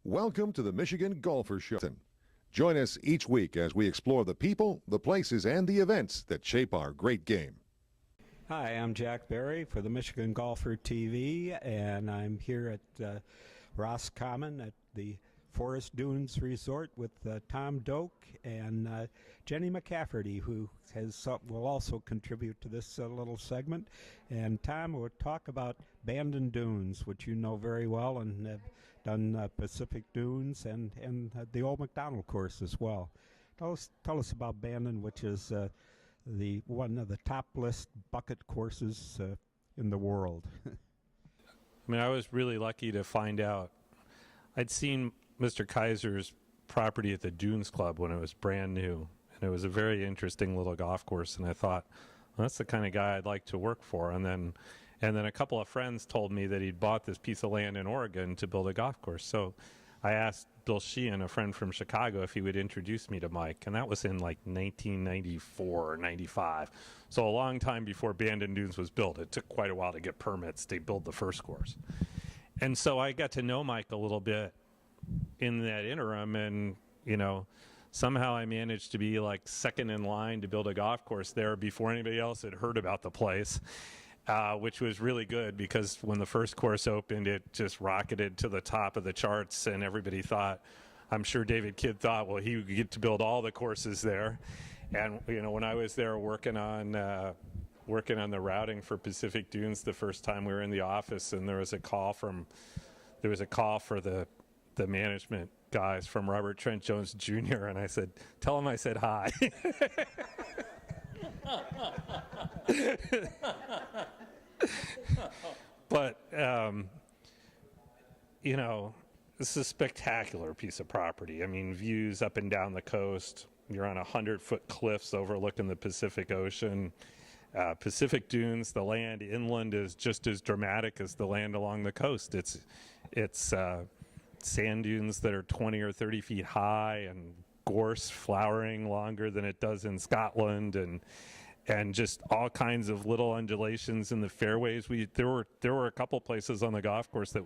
Welcome to the Michigan Golfer Show. Join us each week as we explore the people, the places, and the events that shape our great game. Hi, I'm Jack Berry for the Michigan Golfer TV, and I'm here at Ross Common at the Forest Dunes Resort with Tom Doak and Jenny McCafferty, who will also contribute to this little segment. And Tom will talk about Bandon Dunes, which you know very well and have done Pacific Dunes and the Old Macdonald course as well. Tell us about Bandon, which is the one of the top list bucket courses in the world. I mean, I was really lucky to find out. I'd seen Mr. Kaiser's property at the Dunes Club when it was brand new, and it was a very interesting little golf course, and I thought, well, that's the kind of guy I'd like to work for. And then a couple of friends told me that he'd bought this piece of land in Oregon to build a golf course. So I asked Bill Sheehan, a friend from Chicago, if he would introduce me to Mike, and that was in like 1994 or 95. So a long time before Bandon Dunes was built. It took quite a while to get permits to build the first course. And so I got to know Mike a little bit in that interim, and somehow I managed to be like second in line to build a golf course there before anybody else had heard about the place, which was really good because when the first course opened, it just rocketed to the top of the charts, and everybody thought, I'm sure David Kidd thought, well, he would get to build all the courses there. And when I was there working on the routing for Pacific Dunes the first time we were in the office, and there was a call for the management guys from Robert Trent Jones Jr., and I said, tell him I said hi. But this is a spectacular piece of property. I mean, views up and down the coast. You're on 100-foot cliffs overlooking the Pacific Ocean. Pacific Dunes, the land inland is just as dramatic as the land along the coast. It's sand dunes that are 20 or 30 feet high, and gorse flowering longer than it does in Scotland, and just all kinds of little undulations in the fairways. There were a couple places on the golf course that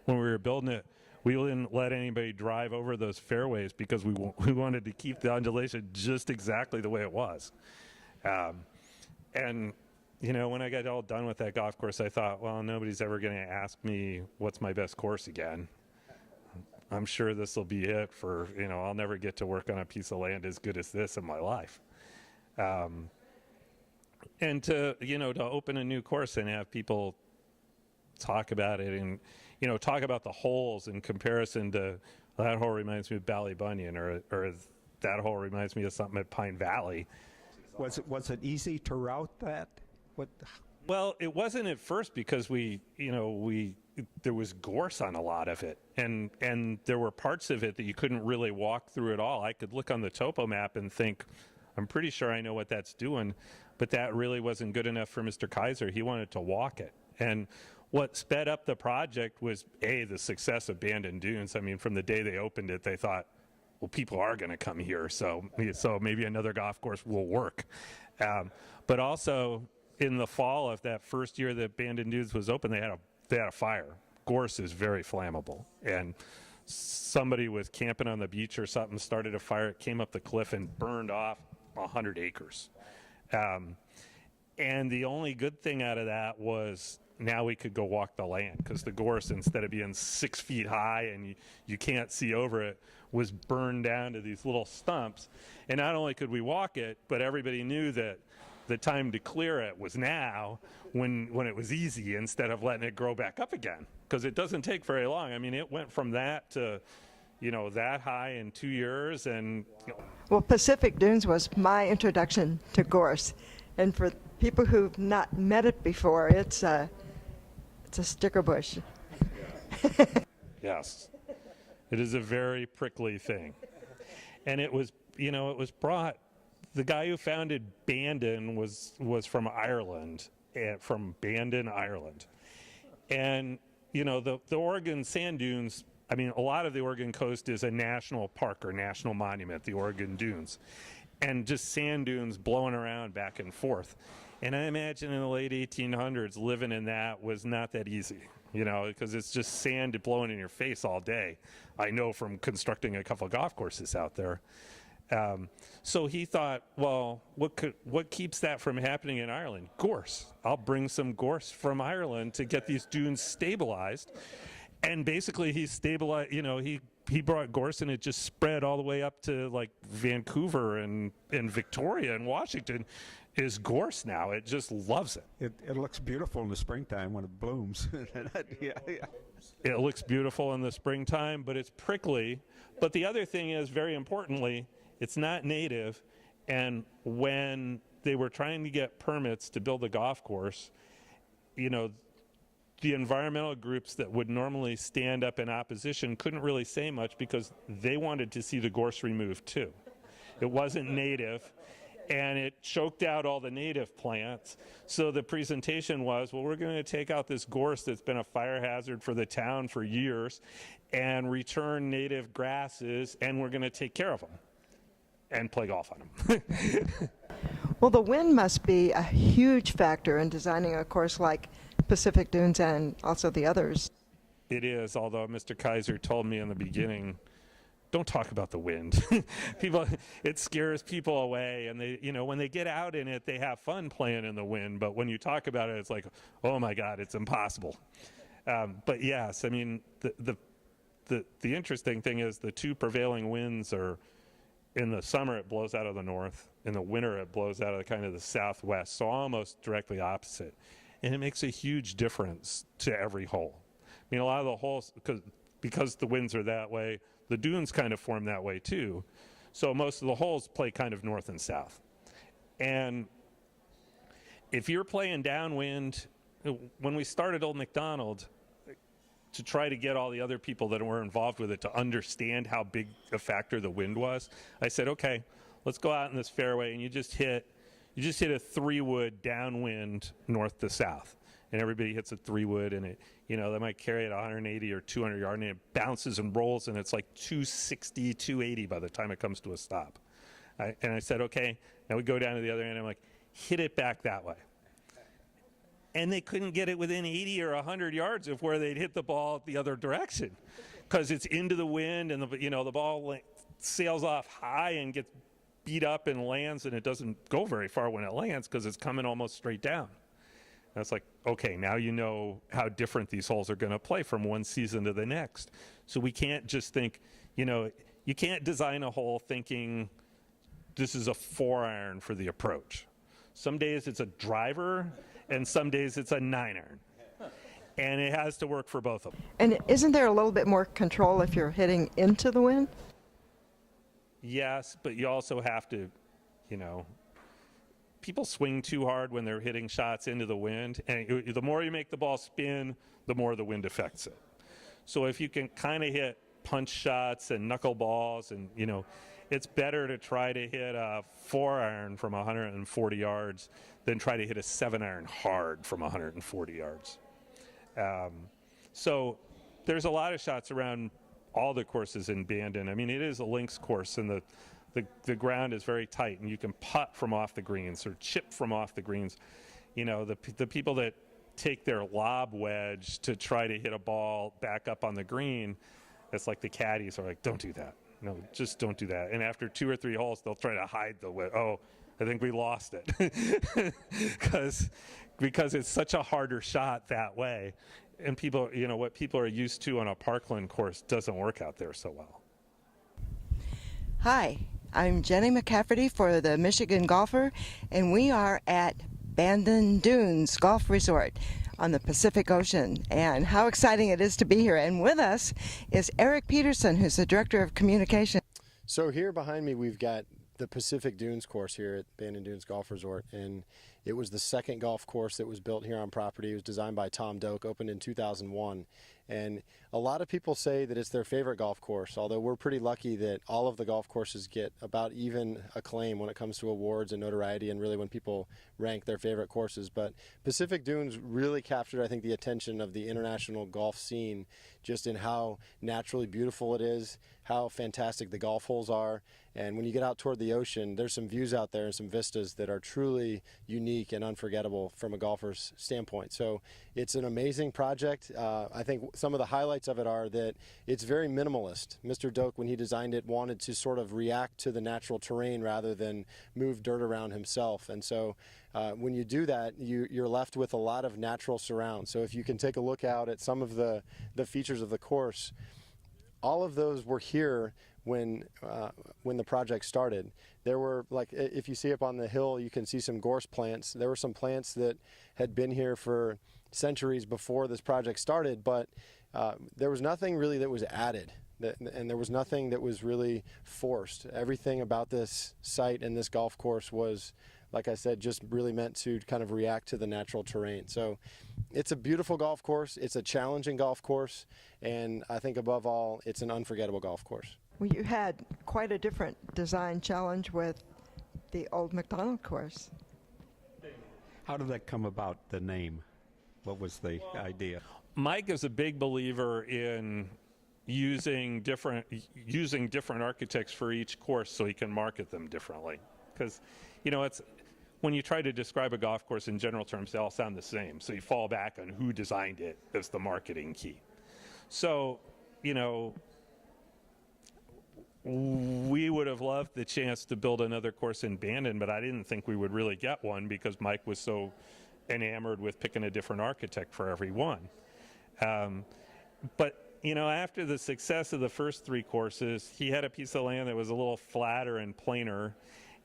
when we were building it, we didn't let anybody drive over those fairways because we wanted to keep the undulation just exactly the way it was. And when I got all done with that golf course, I thought, well, nobody's ever going to ask me what's my best course again. I'm sure this will be it for, I'll never get to work on a piece of land as good as this in my life. And to open a new course and have people talk about it and, talk about the holes in comparison to that hole reminds me of Ballybunion or that hole reminds me of something at Pine Valley. Was it easy to route that? Well, it wasn't at first because there was gorse on a lot of it, and there were parts of it that you couldn't really walk through at all. I could look on the topo map and think, I'm pretty sure I know what that's doing, but that really wasn't good enough for Mr. Kaiser. He wanted to walk it. And what sped up the project was, the success of Bandon Dunes. I mean, from the day they opened it, they thought, well, people are going to come here, so maybe another golf course will work. But also, in the fall of that first year that Bandon Dunes was open, they had a fire. Gorse is very flammable, and somebody was camping on the beach or something, started a fire, it came up the cliff and burned off 100 acres. And the only good thing out of that was now we could go walk the land, because the gorse, instead of being 6 feet high and you can't see over it, was burned down to these little stumps. And not only could we walk it, but everybody knew that the time to clear it was now, when it was easy, instead of letting it grow back up again, because it doesn't take very long. I mean, it went from that to that high in 2 years. And Well, Pacific Dunes was my introduction to gorse, and for people who've not met it before, it's a sticker bush. Yes, it is a very prickly thing, and it was brought. The guy who founded Bandon was from Ireland, from Bandon, Ireland. And, the Oregon sand dunes, I mean, a lot of the Oregon coast is a national park or national monument, the Oregon Dunes, and just sand dunes blowing around back and forth. And I imagine in the late 1800s, living in that was not that easy, you know, because it's just sand blowing in your face all day. I know from constructing a couple of golf courses out there. So he thought, well, what keeps that from happening in Ireland? Gorse. I'll bring some gorse from Ireland to get these dunes stabilized. And basically he stabilized, you know, he brought gorse and it just spread all the way up to like Vancouver and Victoria and Washington is gorse now. It just loves it. It looks beautiful in the springtime when it blooms. Yeah. It looks beautiful in the springtime, but it's prickly. But the other thing is, very importantly, it's not native. And when they were trying to get permits to build a golf course, you know, the environmental groups that would normally stand up in opposition couldn't really say much because they wanted to see the gorse removed too. It wasn't native, and it choked out all the native plants. So the presentation was, well, we're going to take out this gorse that's been a fire hazard for the town for years and return native grasses, and we're going to take care of them and play golf on them. Well, the wind must be a huge factor in designing a course like Pacific Dunes and also the others. It is, although Mr. Kaiser told me in the beginning, don't talk about the wind. It scares people away, and they, you know, when they get out in it, they have fun playing in the wind. But when you talk about it, it's like, oh my God, it's impossible. But yes, I mean, the interesting thing is the two prevailing winds are, in the summer it blows out of the north, in the winter it blows out of the kind of the southwest, so almost directly opposite. And it makes a huge difference to every hole. I mean, a lot of the holes, because the winds are that way, the dunes kind of form that way too. So most of the holes play kind of north and south. And if you're playing downwind, when we started Old Macdonald, to try to get all the other people that were involved with it to understand how big a factor the wind was, I said, okay, let's go out in this fairway and you just hit a 3-wood downwind north to south. And everybody hits a 3-wood, and it, you know, they might carry it 180 or 200 yards, and it bounces and rolls, and it's like 260, 280 by the time it comes to a stop. And I said, okay, now we go down to the other end. I'm like, hit it back that way. And they couldn't get it within 80 or 100 yards of where they'd hit the ball the other direction, because it's into the wind, and the ball sails off high and gets beat up and lands, and it doesn't go very far when it lands because it's coming almost straight down. And it's like, okay, now you know how different these holes are going to play from one season to the next. So we can't just think, you know, you can't design a hole thinking this is a 4-iron for the approach. Some days it's a driver, and some days it's a 9-iron. And it has to work for both of them. And isn't there a little bit more control if you're hitting into the wind? Yes, but you also have to, you know, people swing too hard when they're hitting shots into the wind, and the more you make the ball spin, the more the wind affects it. So if you can kind of hit punch shots and knuckle balls, and, you know, it's better to try to hit a 4-iron from 140 yards than try to hit a 7-iron hard from 140 yards. So there's a lot of shots around all the courses in Bandon. I mean, it is a links course, and the ground is very tight, and you can putt from off the greens or chip from off the greens. You know, the people that take their lob wedge to try to hit a ball back up on the green, it's like the caddies are like, don't do that. No, just don't do that. And after 2 or 3 holes, they'll try to hide the wedge. Oh, I think we lost it. because it's such a harder shot that way. And people, you know, what people are used to on a Parkland course doesn't work out there so well. Hi, I'm Jenny McCafferty for the Michigan Golfer, and we are at Bandon Dunes Golf Resort on the Pacific Ocean. And how exciting it is to be here. And with us is Eric Peterson, who's the Director of Communication. So here behind me we've got the Pacific Dunes course here at Bandon Dunes Golf Resort, and it was the second golf course that was built here on property. It was designed by Tom Doak, opened in 2001, and a lot of people say that it's their favorite golf course, although we're pretty lucky that all of the golf courses get about even acclaim when it comes to awards and notoriety, and really when people rank their favorite courses. But Pacific Dunes really captured, I think, the attention of the international golf scene just in how naturally beautiful it is, how fantastic the golf holes are. And when you get out toward the ocean, there's some views out there and some vistas that are truly unique and unforgettable from a golfer's standpoint. So it's an amazing project. I think some of the highlights of it are that it's very minimalist. Mr. Doak, when he designed it, wanted to sort of react to the natural terrain rather than move dirt around himself. And so when you do that, you're left with a lot of natural surrounds. So if you can take a look out at some of the features of the course, all of those were here when the project started. There were, like, if you see up on the hill, you can see some gorse plants. There were some plants that had been here for centuries before this project started, but there was nothing really that was added, and there was nothing that was really forced. Everything about this site and this golf course was, like I said, just really meant to kind of react to the natural terrain. So it's a beautiful golf course. It's a challenging golf course. And I think above all, it's an unforgettable golf course. Well, you had quite a different design challenge with the Old Macdonald course. How did that come about, the name? What was the idea? Mike is a big believer in using different architects for each course so he can market them differently. Because, you know, it's when you try to describe a golf course in general terms, they all sound the same. So you fall back on who designed it as the marketing key. So, you know, we would have loved the chance to build another course in Bandon, but I didn't think we would really get one because Mike was so enamored with picking a different architect for every one. But, you know, after the success of the first three courses, he had a piece of land that was a little flatter and plainer.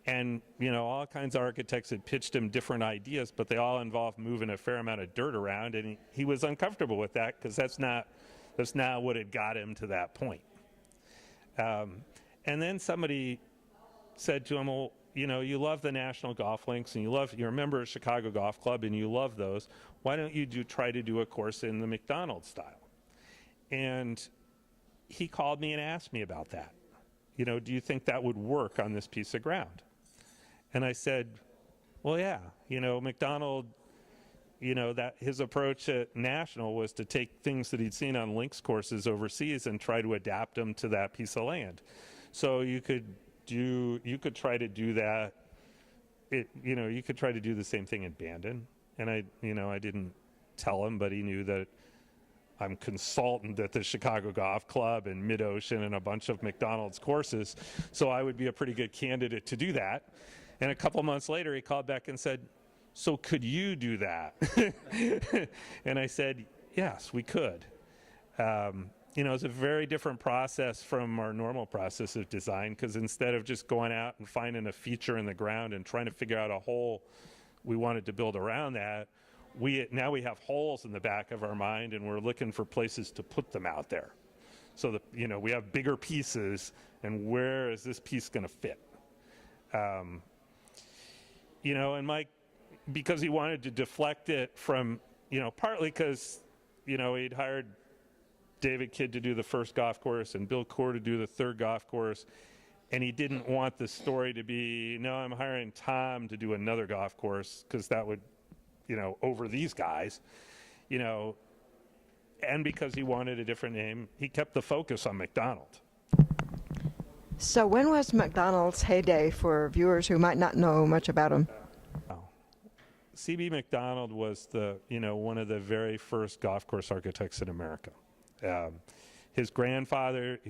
And, you know, all kinds of architects had pitched him different ideas, but they all involved moving a fair amount of dirt around. And he was uncomfortable with that because that's not what had got him to that point. And then somebody said to him, well, you know, you love the National Golf Links and you're a member of Chicago Golf Club and you love those. Why don't you try to do a course in the Macdonald style? And he called me and asked me about that. You know, do you think that would work on this piece of ground? And I said, well, yeah, you know, Macdonald, you know, that his approach at National was to take things that he'd seen on links courses overseas and try to adapt them to that piece of land. So you could try to do that. You know, you could try to do the same thing in Bandon. And I didn't tell him, but he knew that I'm consultant at the Chicago Golf Club and Mid-Ocean and a bunch of Macdonald's courses, so I would be a pretty good candidate to do that. And a couple months later, he called back and said, so could you do that? And I said, yes, we could. You know, it's a very different process from our normal process of design, because instead of just going out and finding a feature in the ground and trying to figure out a hole we wanted to build around that, now we have holes in the back of our mind, and we're looking for places to put them out there. So that, you know, we have bigger pieces, and where is this piece going to fit? You know, and Mike, because he wanted to deflect it from, you know, partly because, you know, he'd hired David Kidd to do the first golf course and Bill Coore to do the third golf course, and he didn't want the story to be, no, I'm hiring Tom to do another golf course, because that would, you know, over these guys, you know, and because he wanted a different name, he kept the focus on Macdonald. So when was Macdonald's heyday for viewers who might not know much about him? C.B. Macdonald was one of the very first golf course architects in America. His grandfather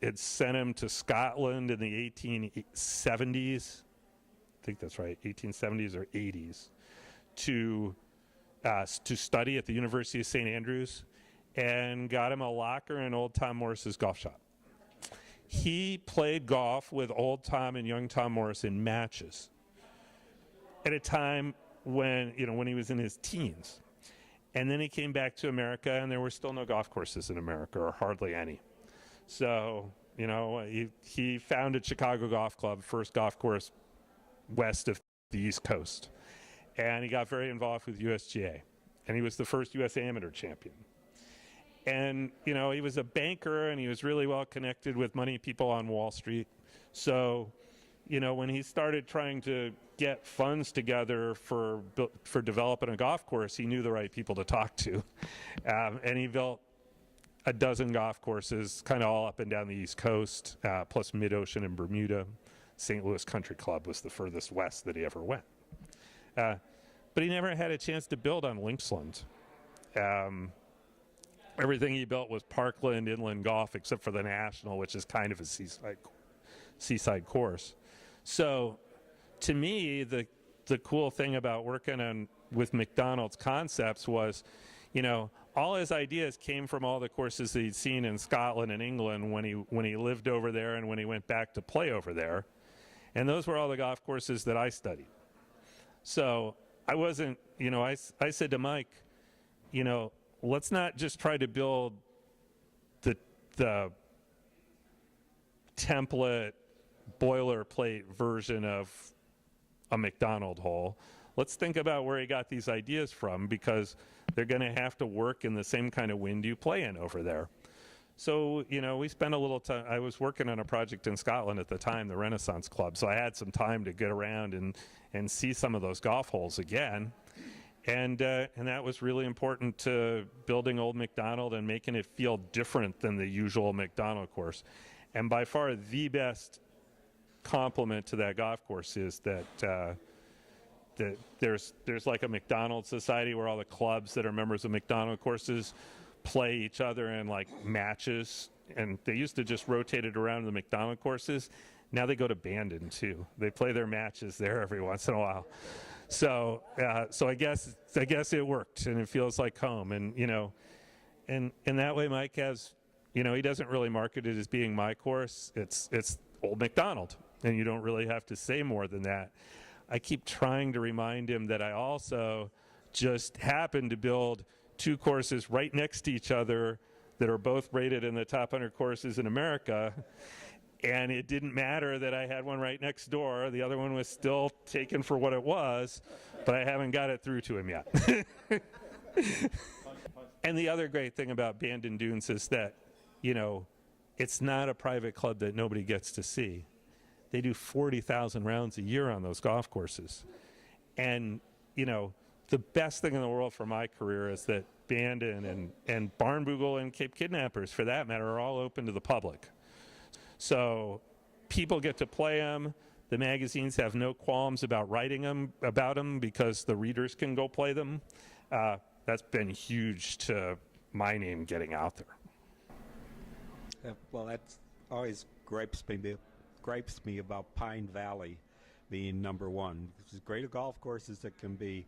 had sent him to Scotland in the 1870s. I think that's right, 1870s or 80s. To study at the University of St. Andrews, and got him a locker in Old Tom Morris's golf shop. He played golf with Old Tom and Young Tom Morris in matches at a time when he was in his teens. And then he came back to America, and there were still no golf courses in America, or hardly any. So, you know, he founded Chicago Golf Club, first golf course west of the East Coast. And he got very involved with USGA. And he was the first U.S. amateur champion. And, you know, he was a banker, and he was really well connected with money people on Wall Street. So, you know, when he started trying to get funds together for developing a golf course, he knew the right people to talk to. And he built a dozen golf courses, kind of all up and down the East Coast, plus mid-ocean and Bermuda. St. Louis Country Club was the furthest west that he ever went. But he never had a chance to build on Linksland. Everything he built was parkland, inland golf, except for the National, which is kind of a seaside course. So to me, the cool thing about working with Macdonald's concepts was, you know, all his ideas came from all the courses that he'd seen in Scotland and England when he lived over there and when he went back to play over there. And those were all the golf courses that I studied. So I wasn't, you know, I said to Mike, you know, let's not just try to build the template boilerplate version of a Macdonald hole. Let's think about where he got these ideas from, because they're going to have to work in the same kind of wind you play in over there. So, you know, we spent a little time. I was working on a project in Scotland at the time, the Renaissance Club, so I had some time to get around and see some of those golf holes again. And that was really important to building Old Macdonald and making it feel different than the usual Macdonald course. And by far the best compliment to that golf course is that there's like a Macdonald society where all the clubs that are members of Macdonald courses play each other in like matches, and they used to just rotate it around the Macdonald courses. Now they go to Bandon too. They play their matches there every once in a while. So I guess it worked, and it feels like home. And you know, and that way Mike has, you know, he doesn't really market it as being my course. It's Old Macdonald, and you don't really have to say more than that. I keep trying to remind him that I also just happened to build two courses right next to each other that are both rated in the top 100 courses in America. And it didn't matter that I had one right next door. The other one was still taken for what it was, but I haven't got it through to him yet. And the other great thing about Bandon Dunes is that, you know, it's not a private club that nobody gets to see. They do 40,000 rounds a year on those golf courses. And, you know, the best thing in the world for my career is that Bandon and Barnbougle and Cape Kidnappers, for that matter, are all open to the public. So people get to play them. The magazines have no qualms about writing about them because the readers can go play them. That's been huge to my name getting out there. Well, that's always gripes me about Pine Valley being number one. As great a golf course as it can be,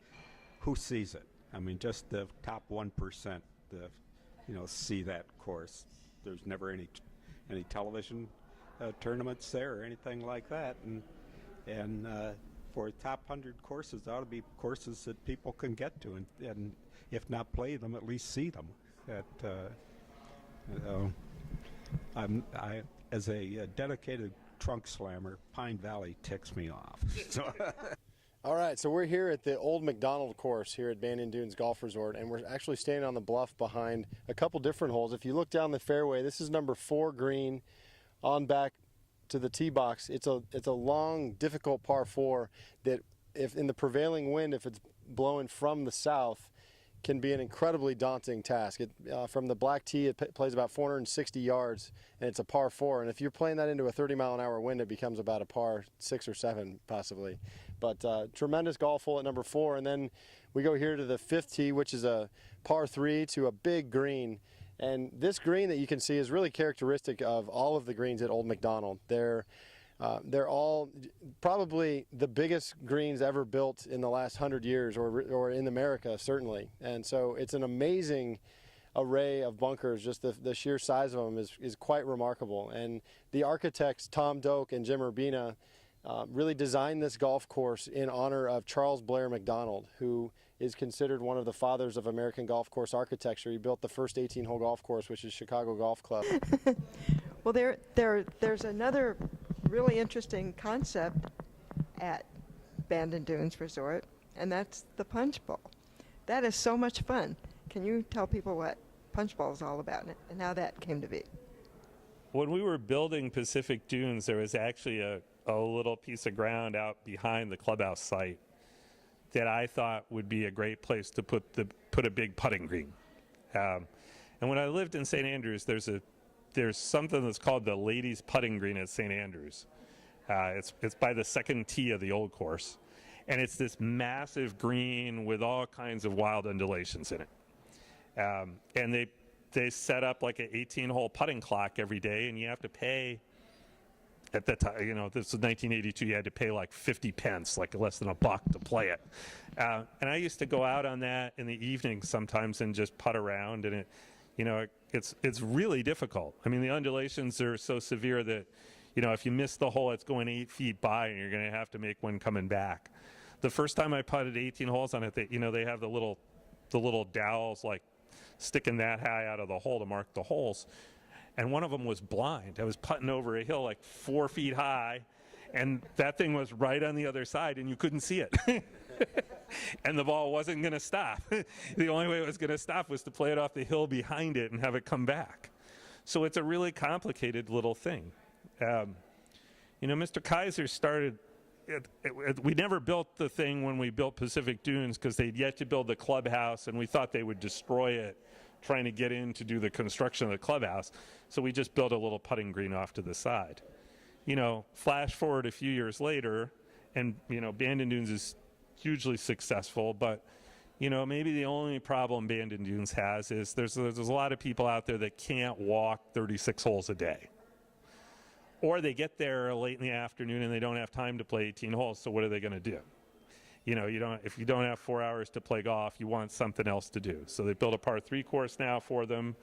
who sees it? I mean, just the top 1%, see that course. There's never any television tournaments there or anything like that, and for top 100 courses, there ought to be courses that people can get to, and if not play them, at least see them. As a dedicated trunk slammer, Pine Valley ticks me off. So. All right, so we're here at the Old Macdonald course here at Bandon Dunes Golf Resort, and we're actually standing on the bluff behind a couple different holes. If you look down the fairway, this is number 4 green on back to the tee box. It's a long, difficult par 4 that, if in the prevailing wind, if it's blowing from the south, can be an incredibly daunting task. From the black tee, it plays about 460 yards, and it's a par 4. And if you're playing that into a 30-mile-an-hour wind, it becomes about a par 6 or 7, possibly. But tremendous golf hole at number 4. And then we go here to the 5th tee, which is a par 3 to a big green. And this green that you can see is really characteristic of all of the greens at Old Macdonald. They're all probably the biggest greens ever built in the last 100 years, or in America, certainly. And so it's an amazing array of bunkers. Just the sheer size of them is quite remarkable. And the architects, Tom Doak and Jim Urbina, really designed this golf course in honor of Charles Blair Macdonald, who is considered one of the fathers of American golf course architecture. He built the first 18-hole golf course, which is Chicago Golf Club. Well, there's another really interesting concept at Bandon Dunes Resort, and that's the Punchbowl. That is so much fun. Can you tell people what Punchbowl is all about and how that came to be? When we were building Pacific Dunes, there was actually a little piece of ground out behind the clubhouse site that I thought would be a great place to put a big putting green. And And when I lived in St. Andrews, there's something that's called the ladies putting green at St. Andrews. It's by the second tee of the old course, and it's this massive green with all kinds of wild undulations in it. And they set up like an 18-hole putting clock every day, and you have to pay. At that time, you know, this was 1982. You had to pay like 50 pence, like less than $1 to play it. And I used to go out on that in the evening sometimes and just putt around, and it's really difficult. I mean, the undulations are so severe that, you know, if you miss the hole, it's going 8 feet by, and you're going to have to make one coming back. The first time I putted 18 holes on it, they have the little dowels like sticking that high out of the hole to mark the holes. And one of them was blind. I was putting over a hill like 4 feet high, and that thing was right on the other side, and you couldn't see it. And the ball wasn't going to stop. The only way it was going to stop was to play it off the hill behind it and have it come back. So it's a really complicated little thing. Mr. Kaiser started, we never built the thing when we built Pacific Dunes because they'd yet to build the clubhouse, and we thought they would destroy it trying to get in to do the construction of the clubhouse. So we just built a little putting green off to the side. You know, flash forward a few years later, and, you know, Bandon Dunes is hugely successful, but, you know, maybe the only problem Bandon Dunes has is there's a lot of people out there that can't walk 36 holes a day. Or they get there late in the afternoon and they don't have time to play 18 holes, so what are they going to do? You know, if you don't have 4 hours to play golf, you want something else to do. So they built a par 3 course now for them.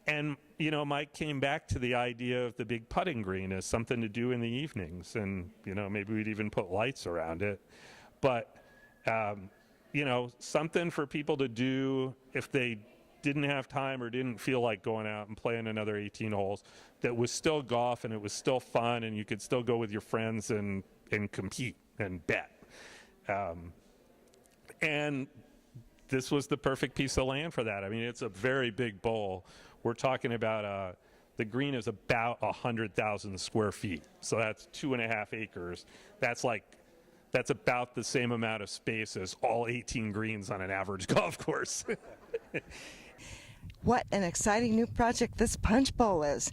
And, you know, Mike came back to the idea of the big putting green as something to do in the evenings. And, you know, maybe we'd even put lights around it. But, you know, something for people to do if they didn't have time or didn't feel like going out and playing another 18 holes that was still golf and it was still fun and you could still go with your friends and compete and bet. And this was the perfect piece of land for that. I mean, it's a very big bowl. We're talking about the green is about 100,000 square feet. So that's 2.5 acres. That's about the same amount of space as all 18 greens on an average golf course. What an exciting new project this Punchbowl is.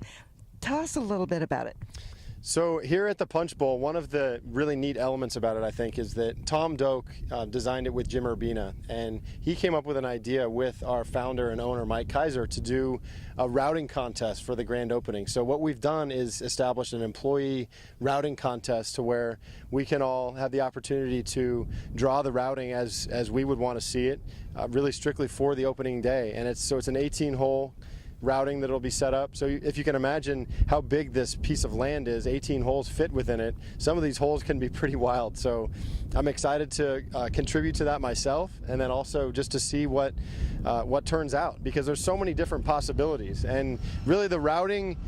Tell us a little bit about it. So here at the Punchbowl, one of the really neat elements about it, I think, is that Tom Doak designed it with Jim Urbina, and he came up with an idea with our founder and owner, Mike Kaiser, to do a routing contest for the grand opening. So what we've done is established an employee routing contest to where we can all have the opportunity to draw the routing as we would want to see it, really strictly for the opening day. And it's an 18-hole routing that'll be set up. So if you can imagine how big this piece of land is, 18 holes fit within it. Some of these holes can be pretty wild. So I'm excited to contribute to that myself, and then also just to see what turns out, because there's so many different possibilities. And really the routing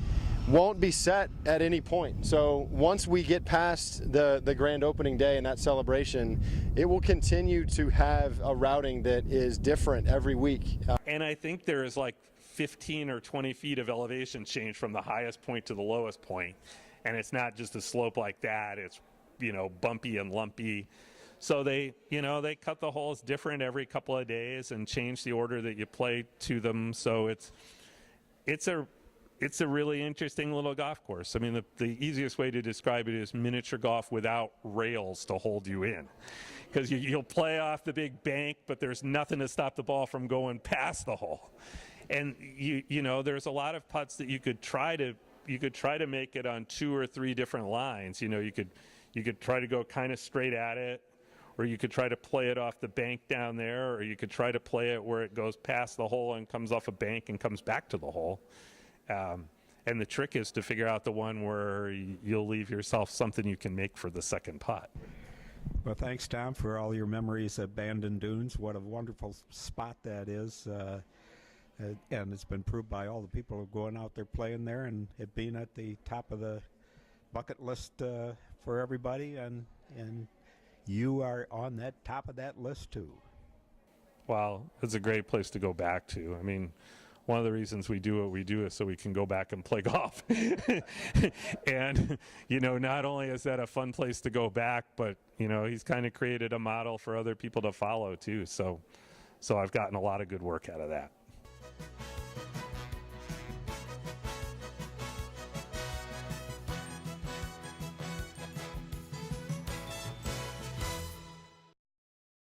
won't be set at any point. So once we get past the grand opening day and that celebration, it will continue to have a routing that is different every week. And I think there is like 15 or 20 feet of elevation change from the highest point to the lowest point. And it's not just a slope like that. It's, you know, bumpy and lumpy. So they cut the holes different every couple of days and change the order that you play to them. So it's a really interesting little golf course. I mean, the easiest way to describe it is miniature golf without rails to hold you in. Because you'll play off the big bank, but there's nothing to stop the ball from going past the hole. And you know, there's a lot of putts that you could try to make it on 2 or 3 different lines. You know, you could try to go kind of straight at it, or you could try to play it off the bank down there, or you could try to play it where it goes past the hole and comes off a bank and comes back to the hole. And the trick is to figure out the one where you'll leave yourself something you can make for the second putt. Well, thanks, Tom, for all your memories of Bandon Dunes. What a wonderful spot that is. And it's been proved by all the people who are going out there playing there, and it being at the top of the bucket list for everybody, and you are on that top of that list too. Well, it's a great place to go back to. I mean, one of the reasons we do what we do is so we can go back and play golf. And, you know, not only is that a fun place to go back, but, you know, he's kind of created a model for other people to follow too. So I've gotten a lot of good work out of that.